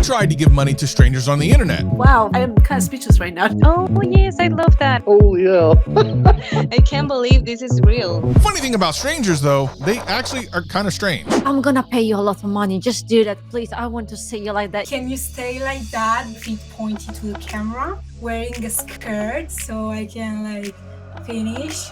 tried to give money to strangers on the internet. Wow, I am kind of speechless right now. Oh yes, I love that. Oh yeah. I can't believe this is real. Funny thing about strangers though, they actually are kind of strange. I'm gonna pay you a lot of money. Just do that, please. I want to see you like that. Can you stay like that, feet pointed to the camera, wearing a skirt so I can like finish?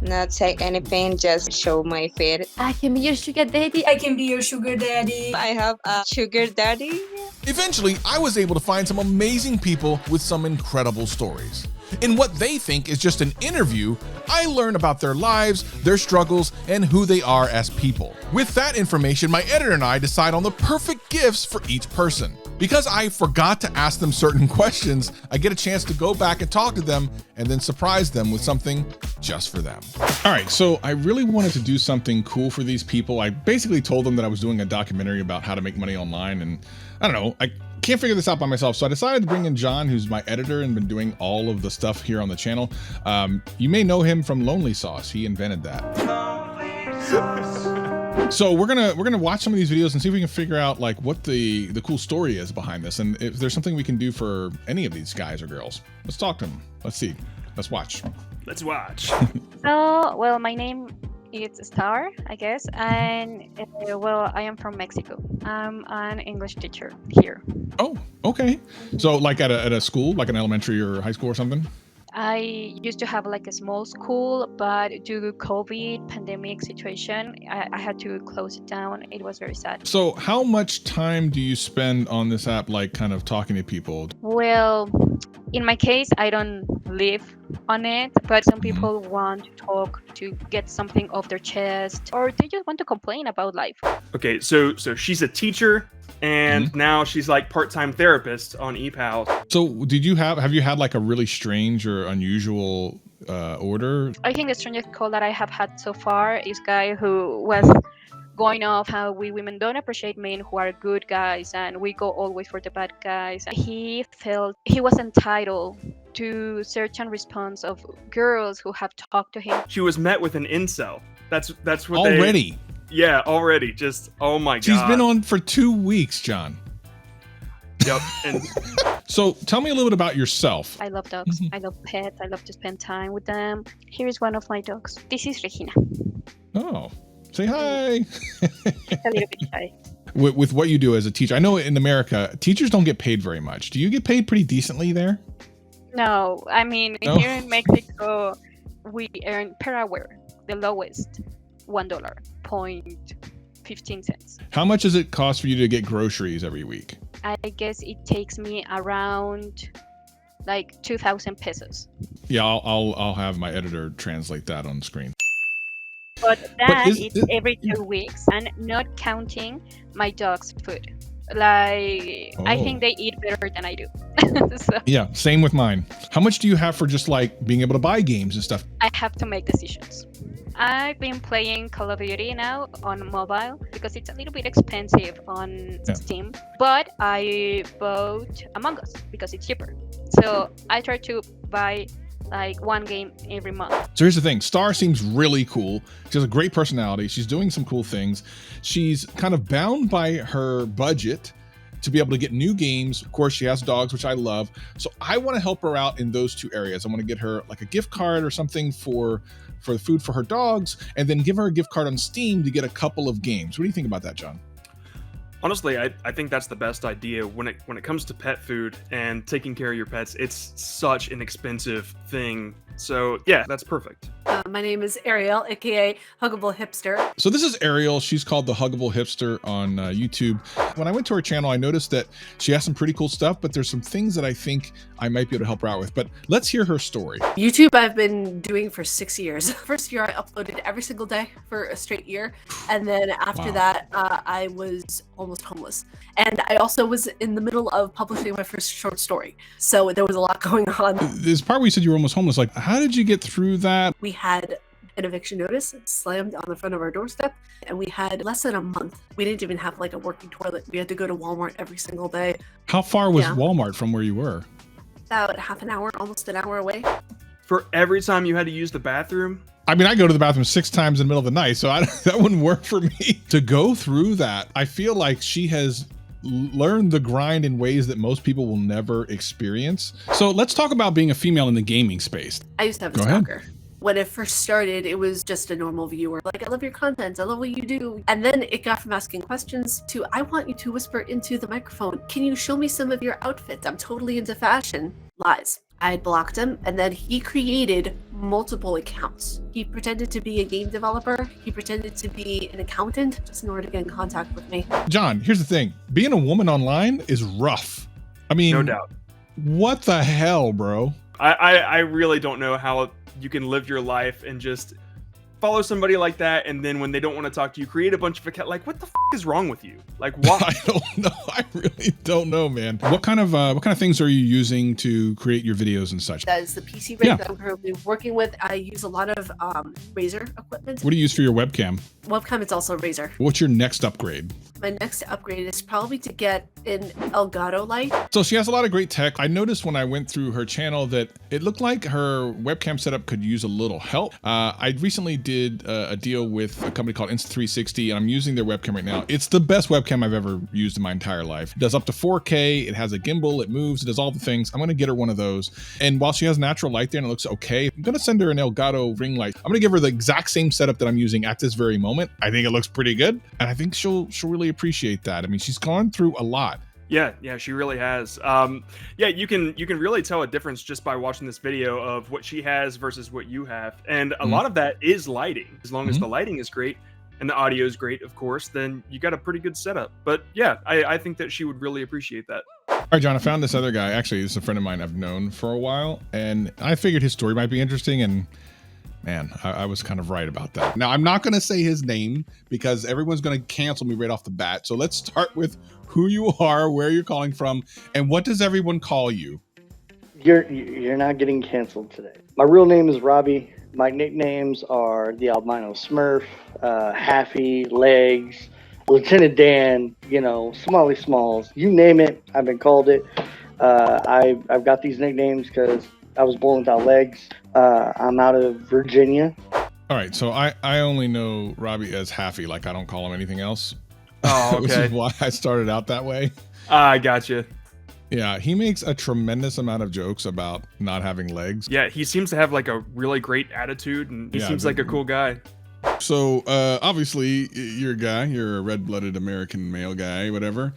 Not say anything, just show my feet. I can be your sugar daddy. I can be your sugar daddy. I have a sugar daddy. Eventually, I was able to find some amazing people with some incredible stories. In what they think is just an interview, I learn about their lives, their struggles, and who they are as people. With that information, my editor and I decide on the perfect gifts for each person. Because I forgot to ask them certain questions, I get a chance to go back and talk to them and then surprise them with something just for them. All right, so I really wanted to do something cool for these people. I basically told them that I was doing a documentary about how to make money online, and I don't know, I can't figure this out by myself. So I decided to bring in John, who's my editor and been doing all of the stuff here on the channel. You may know him from Lonely Sauce. He invented that. So we're gonna watch some of these videos and see if we can figure out like what the cool story is behind this, and if there's something we can do for any of these guys or girls. Let's talk to them. Let's see. Let's watch. Let's watch. So, well, my name is Star, I guess, and well, I am from Mexico. I'm an English teacher here. Oh, okay. So like at a school, like an elementary or high school or something? I used to have like a small school, but due to COVID pandemic situation, I had to close it down. It was very sad. So how much time do you spend on this app, like kind of talking to people? Well, in my case, I don't live on it, but some people want to talk to get something off their chest, or they just want to complain about life. Okay, so she's a teacher, and now she's like part-time therapist on ePal. So have you had like a really strange or unusual order? I think the strangest call that I have had so far is a guy who was going off how we women don't appreciate men who are good guys and we go always for the bad guys. He felt he was entitled to search and response of girls who have talked to him. She was met with an incel. That's what already. Yeah, already. Just oh my god. She's been on for 2 weeks, John. Yep. And so tell me a little bit about yourself. I love dogs. I love pets. I love to spend time with them. Here is one of my dogs. This is Regina. Oh, say hi. A little bit shy. With what you do as a teacher, I know in America, teachers don't get paid very much. Do you get paid pretty decently there? No, I mean, here in Mexico, we earn per hour, the lowest, $1.15. How much does it cost for you to get groceries every week? I guess it takes me around like 2,000 pesos. Yeah, I'll have my editor translate that on screen. But that is every 2 weeks, and not counting my dog's food. Like, I think they eat better than I do. So, yeah, same with mine. How much do you have for just like being able to buy games and stuff? I have to make decisions. I've been playing Call of Duty now on mobile because it's a little bit expensive on Steam, but I bought Among Us because it's cheaper. So I try to buy like one game every month. So here's the thing. Star seems really cool. She has a great personality. She's doing some cool things. She's kind of bound by her budget to be able to get new games. Of course, she has dogs, which I love. So I want to help her out in those two areas. I want to get her like a gift card or something for the food for her dogs, and then give her a gift card on Steam to get a couple of games. What do you think about that, John? honestly, I think that's the best idea when it comes to pet food and taking care of your pets. It's such an expensive thing. So yeah, that's perfect. My name is Ariel, aka Huggable Hipster. So this is Ariel. She's called the Huggable Hipster on YouTube. When I went to her channel, I noticed that she has some pretty cool stuff, but there's some things that I think I might be able to help her out with. But let's hear her story. YouTube I've been doing for 6 years. First year I uploaded every single day for a straight year. And then after that, I was almost homeless. And I also was in the middle of publishing my first short story. So there was a lot going on. This part where you said you were almost homeless, like how did you get through that? We had an eviction notice slammed on the front of our doorstep, and we had less than a month. We didn't even have like a working toilet. We had to go to Walmart every single day. How far was Walmart from where you were? About half an hour, almost an hour away. For every time you had to use the bathroom? I mean, I go to the bathroom 6 times in the middle of the night, so that wouldn't work for me. To go through that, I feel like she has learn the grind in ways that most people will never experience. So let's talk about being a female in the gaming space. I used to have a Go ahead. stalker. When it first started, it was just a normal viewer. Like, I love your content. I love what you do. And then it got from asking questions to, I want you to whisper into the microphone. Can you show me some of your outfits? I'm totally into fashion. Lies. I had blocked him, and then he created multiple accounts. He pretended to be a game developer. He pretended to be an accountant just in order to get in contact with me. John, here's the thing. Being a woman online is rough. I mean, No doubt. What the hell, bro? I really don't know how you can live your life and just follow somebody like that, and then when they don't want to talk to you, create a bunch of accounts. Like, what the is wrong with you? Like, why? I don't know. I really don't know, man. What kind of things are you using to create your videos and such? That is the PC rig that I'm currently working with. I use a lot of Razer equipment. What do you use for your webcam? Webcam is also Razer. What's your next upgrade? My next upgrade is probably to get an Elgato light. So she has a lot of great tech. I noticed when I went through her channel that it looked like her webcam setup could use a little help. I recently did a deal with a company called Insta360, and I'm using their webcam right now. It's the best webcam I've ever used in my entire life. It does up to 4K. It has a gimbal. It moves. It does all the things. I'm going to get her one of those. And while she has natural light there and it looks okay, I'm going to send her an Elgato ring light. I'm going to give her the exact same setup that I'm using at this very moment. I think it looks pretty good, and I think she'll really appreciate that. I mean, she's gone through a lot. Yeah, she really has. Yeah, you can really tell a difference just by watching this video of what she has versus what you have, and a lot of that is lighting. As long as the lighting is great and the audio is great, of course, then you got a pretty good setup. But yeah, I think that she would really appreciate that. All right, John, I found this other guy. Actually, this is a friend of mine I've known for a while, and I figured his story might be interesting, and man, I was kind of right about that. Now, I'm not going to say his name because everyone's going to cancel me right off the bat. So let's start with who you are, where you're calling from, and what does everyone call you? You're not getting canceled today. My real name is Robbie. My nicknames are the Albino Smurf, Haffy, Legs, Lieutenant Dan, Smalley Smalls. You name it, I've been called it. I've got these nicknames because I was born without legs. I'm out of Virginia. All right, so I only know Robbie as Haffy, like I don't call him anything else. Oh, okay. Which is why I started out that way. I gotcha. Yeah, he makes a tremendous amount of jokes about not having legs. Yeah, he seems to have like a really great attitude, and he seems like a cool guy. So obviously you're a guy, you're a red-blooded American male guy, whatever.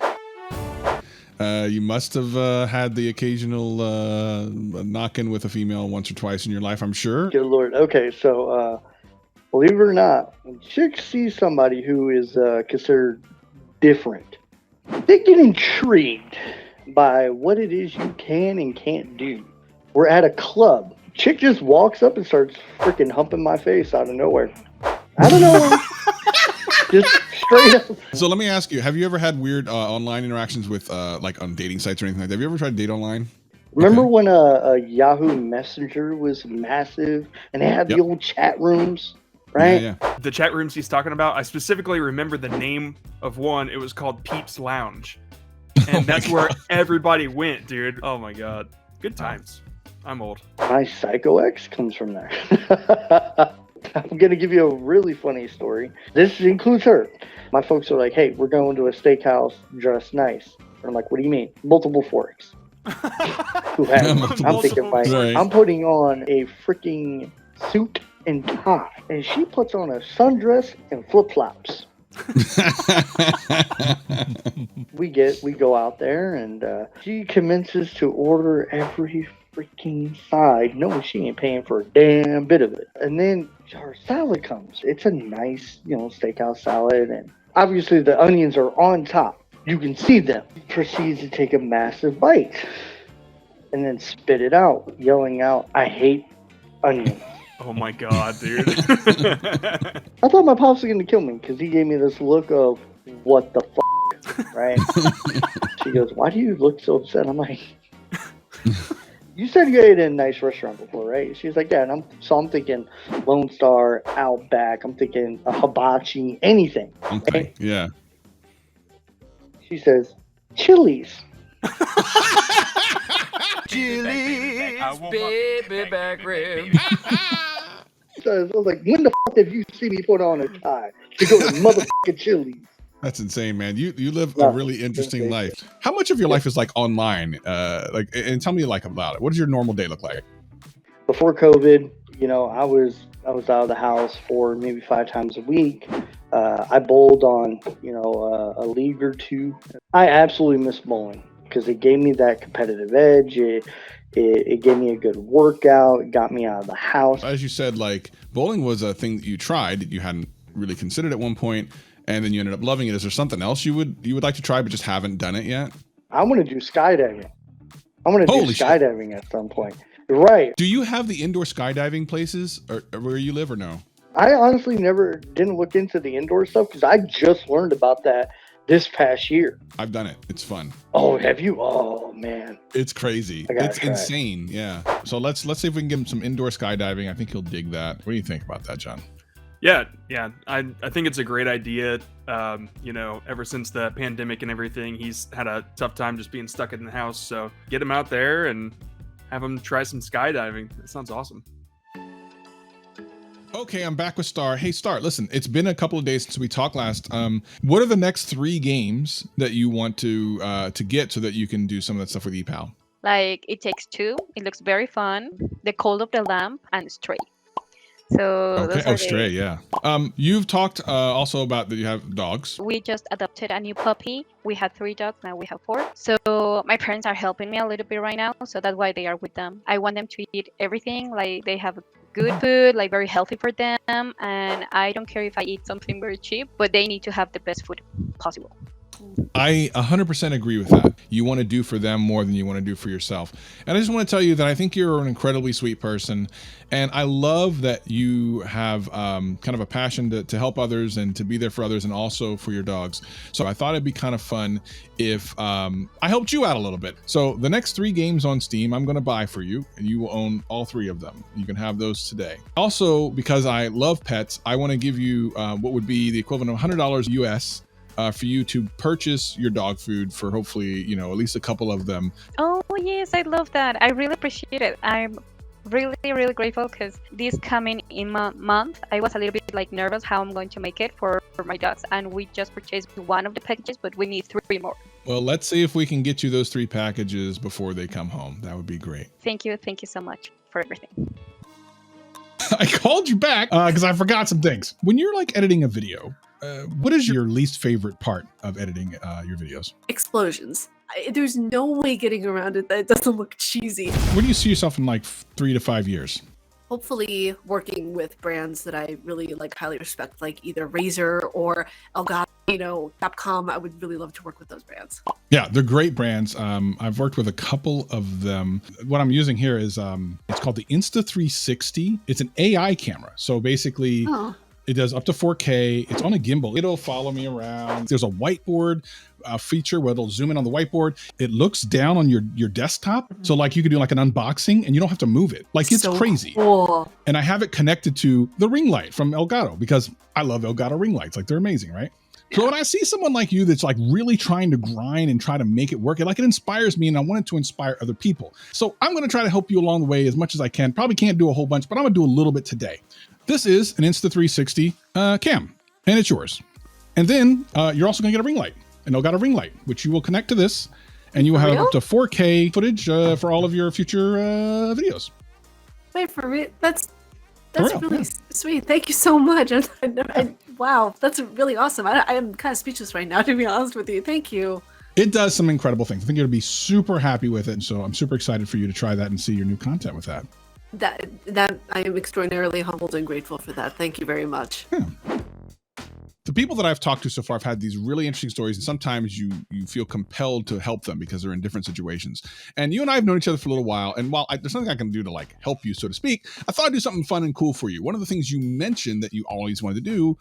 You must have had the occasional knock-in with a female once or twice in your life, I'm sure. Good Lord. Okay, so believe it or not, when chicks see somebody who is considered different, they get intrigued by what it is you can and can't do. We're at a club. Chick just walks up and starts freaking humping my face out of nowhere. I don't know. Just straight up. So let me ask you, have you ever had weird online interactions with like on dating sites or anything like that? Have you ever tried to date online? Remember when a Yahoo Messenger was massive and they had the old chat rooms, right? Yeah. The chat rooms he's talking about, I specifically remember the name of one. It was called Peeps Lounge. And that's where everybody went, dude. Oh my God. Good times. I'm old. My Psycho X comes from there. I'm going to give you a really funny story. This includes her. My folks are like, hey, we're going to a steakhouse, dress nice. And I'm like, what do you mean? Multiple forks. Who has? I'm thinking, like, I'm putting on a freaking suit and tie. And she puts on a sundress and flip-flops. We go out there, and she commences to order every freaking side. No, she ain't paying for a damn bit of it. And then her salad comes. It's a nice, steakhouse salad, and obviously the onions are on top. You can see them. Proceeds to take a massive bite and then spit it out, yelling out, "I hate onions." Oh my God, dude. I thought my pops was going to kill me because he gave me this look of, what the f***, right? She goes, why do you look so upset? I'm like, you said you ate in a nice restaurant before, right? She's like, yeah. And I'm thinking Lone Star, Outback. I'm thinking a hibachi, anything. Okay, right? Yeah. She says, Chili's. Chili's, baby back rib. I was like, when the f*** have you seen me put on a tie to go to motherfucking Chili's? That's insane, man. You live a really interesting life. How much of your life is like online? And tell me like about it. What does your normal day look like? Before COVID, I was out of the house for maybe 5 times a week. I bowled on, a league or two. I absolutely miss bowling because it gave me that competitive edge. It gave me a good workout. It got me out of the house. As you said, like bowling was a thing that you tried that you hadn't really considered at one point, and then you ended up loving it. Is there something else you would like to try but just haven't done it yet? I want to do skydiving. I want to do skydiving at some point. Right. Do you have the indoor skydiving places or where you live or no? I honestly didn't look into the indoor stuff because I just learned about that this past year. I've done it. It's fun. Oh, have you? Oh man, it's crazy. It's insane. Yeah. So let's see if we can get him some indoor skydiving. I think he'll dig that. What do you think about that, John? Yeah. I think it's a great idea. Ever since the pandemic and everything, he's had a tough time just being stuck in the house. So get him out there and have him try some skydiving. That sounds awesome. Okay, I'm back with Star. Hey, Star, listen, it's been a couple of days since we talked last. What are the next 3 games that you want to get so that you can do some of that stuff with ePal? Like It Takes Two. It looks very fun. The Call of the Lamb and Stray. So Stray, yeah. You've talked also about that you have dogs. We just adopted a new puppy. We had 3 dogs, now we have 4. So my parents are helping me a little bit right now, so that's why they are with them. I want them to eat everything, like they have good food, like very healthy for them, and I don't care if I eat something very cheap, but they need to have the best food possible. I 100% agree with that. You want to do for them more than you want to do for yourself. And I just want to tell you that I think you're an incredibly sweet person. And I love that you have kind of a passion to help others and to be there for others and also for your dogs. So I thought it'd be kind of fun if I helped you out a little bit. So the next 3 games on Steam, I'm going to buy for you and you will own all 3 of them. You can have those today. Also, because I love pets, I want to give you what would be the equivalent of $100 US for you to purchase your dog food for hopefully, at least a couple of them. Oh, yes, I love that. I really appreciate it. I'm really, really grateful because this coming in month, I was a little bit nervous how I'm going to make it for my dogs. And we just purchased 1 of the packages, but we need 3 more. Well, let's see if we can get you those 3 packages before they come home. That would be great. Thank you. Thank you so much for everything. I called you back because I forgot some things. When you're editing a video, what is your least favorite part of editing your videos? Explosions. There's no way getting around it that it doesn't look cheesy. Where do you see yourself in 3 to 5 years? Hopefully working with brands that I really highly respect, like either Razer or Elgato, Capcom. I would really love to work with those brands. Yeah, they're great brands. I've worked with a couple of them. What I'm using here is it's called the Insta360. It's an AI camera. So basically, it does up to 4K. It's on a gimbal. It'll follow me around. There's a whiteboard feature where it'll zoom in on the whiteboard. It looks down on your desktop. So you could do an unboxing and you don't have to move it. It's so crazy. Cool. And I have it connected to the ring light from Elgato because I love Elgato ring lights. They're amazing, right? Yeah. So when I see someone like you that's really trying to grind and try to make it work, it inspires me and I want it to inspire other people. So I'm going to try to help you along the way as much as I can. Probably can't do a whole bunch, but I'm going to do a little bit today. This is an Insta360 cam, and it's yours. And then you're also going to get a ring light, an Elgato ring light, which you will connect to this, and you will have up to 4K footage for all of your future videos. Wait, for real? That's really sweet. Thank you so much. Wow, that's really awesome. I am kind of speechless right now, to be honest with you. Thank you. It does some incredible things. I think you'll be super happy with it, and so I'm super excited for you to try that and see your new content with that. That I am extraordinarily humbled and grateful for that. Thank you very much. Yeah. The people that I've talked to so far have had these really interesting stories, and sometimes you feel compelled to help them because they're in different situations. And you and I have known each other for a little while, and while there's nothing I can do to help you, so to speak, I thought I'd do something fun and cool for you. One of the things you mentioned that you always wanted to do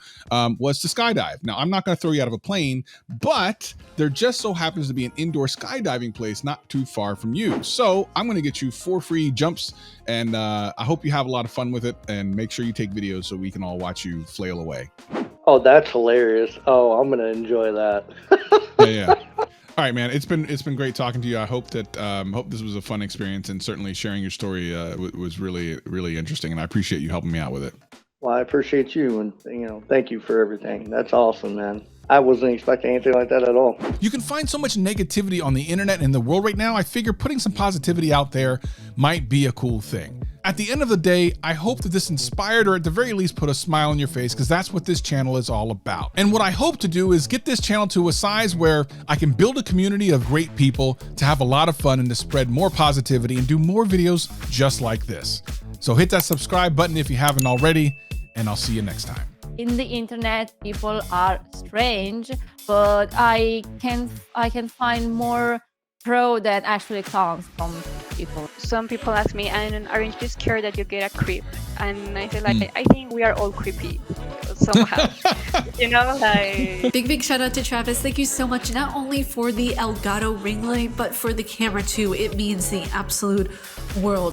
was to skydive. Now, I'm not going to throw you out of a plane, but there just so happens to be an indoor skydiving place not too far from you. So I'm going to get you 4 free jumps, and I hope you have a lot of fun with it, and make sure you take videos so we can all watch you flail away. Oh, that's hilarious. Oh, I'm going to enjoy that. Yeah. All right, man. It's been great talking to you. I hope that hope this was a fun experience, and certainly sharing your story was really, really interesting, and I appreciate you helping me out with it. Well, I appreciate you, and thank you for everything. That's awesome, man. I wasn't expecting anything like that at all. You can find so much negativity on the internet and the world right now. I figure putting some positivity out there might be a cool thing. At the end of the day, I hope that this inspired or at the very least put a smile on your face, because that's what this channel is all about. And what I hope to do is get this channel to a size where I can build a community of great people to have a lot of fun and to spread more positivity and do more videos just like this. So hit that subscribe button if you haven't already, and I'll see you next time. In the internet, people are strange, but I can find more pro that actually comes from people. Some people ask me, and aren't you scared that you get a creep? And I feel like I think we are all creepy somehow. You know, like. Big shout out to Travis. Thank you so much, not only for the Elgato ring light, but for the camera too. It means the absolute world.